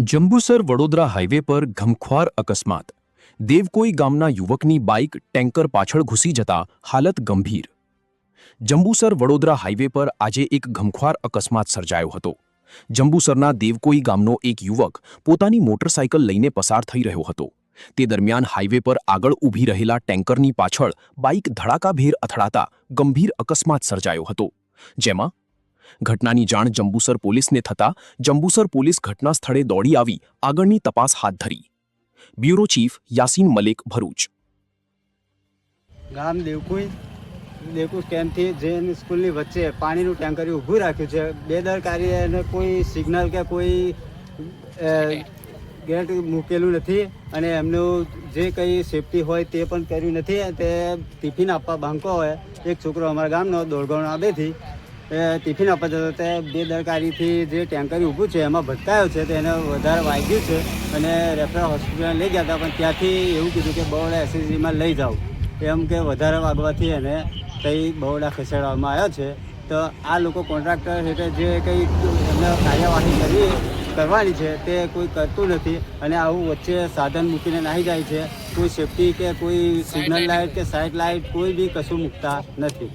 Jambusar Vadodara highway પર ઘમખ્વાર અકસ્માત. દેવકોઈ ગામના યુવકની બાઇક ટેન્કર પાછળ ઘૂસી જતા હાલત ગંભીર. જંબુસર વડોદરા હાઈવે પર આજે એક ઘમખ્વાર અકસ્માત સર્જાયો હતો. જંબુસરના દેવકોઈ ગામનો એક યુવક પોતાની મોટરસાઇકલ લઈને પસાર થઈ રહ્યો હતો. તે દરમિયાન હાઈવે પર આગળ ઊભી રહેલા ટેન્કરની પાછળ બાઇક ધડાકાભેર અથડાતા ગંભીર અકસ્માત સર્જાયો હતો, જેમાં ઘટનાની જાણ જંબુસર પોલીસને થતાં જંબુસર પોલીસ ઘટના સ્થળે દોડી આવી આગળની તપાસ હાથ ધરી. Bureau chief Yasin Malik, Bharuch. ગામ દેવકુઈ સ્ટેન્ડથી જૈન સ્કૂલની વચ્ચે પાણીનું ટેન્કર ઊભું રાખ્યું છે. બેદરકારી અને કોઈ સિગ્નલ કે કોઈ ગેટ મૂકેલું નથી અને એમનું જે કંઈ સેફટી હોય તે પણ કર્યું નથી. તે ટિફિન આપવા બાંકો હોય એક છોકરો અમારા ગામનો દોડગાંવ આબેથી ટિફિન આપવા જતો, તે બેદરકારીથી જે ટેન્કર ઊભું છે એમાં ભટકાયો છે. તો એને વધારે વાગ્યું છે અને રેફરલ હોસ્પિટલ લઈ ગયા હતા, પણ ત્યાંથી એવું કીધું કે બરોડા એસએસજીમાં લઈ જાઓ, એમ કે વધારે વાગવાથી એને કંઈ બરોડા ખસેડવામાં આવ્યો છે. તો આ લોકો કોન્ટ્રાક્ટર હેઠળ જે કંઈ એમને કાર્યવાહી કરવાની છે તે કોઈ કરતું નથી અને આવું વચ્ચે સાધન મૂકીને નાહી જાય છે. કોઈ સેફટી કે કોઈ સિગ્નલ લાઇટ કે સાઇડ લાઇટ કોઈ બી કશું મૂકતા નથી.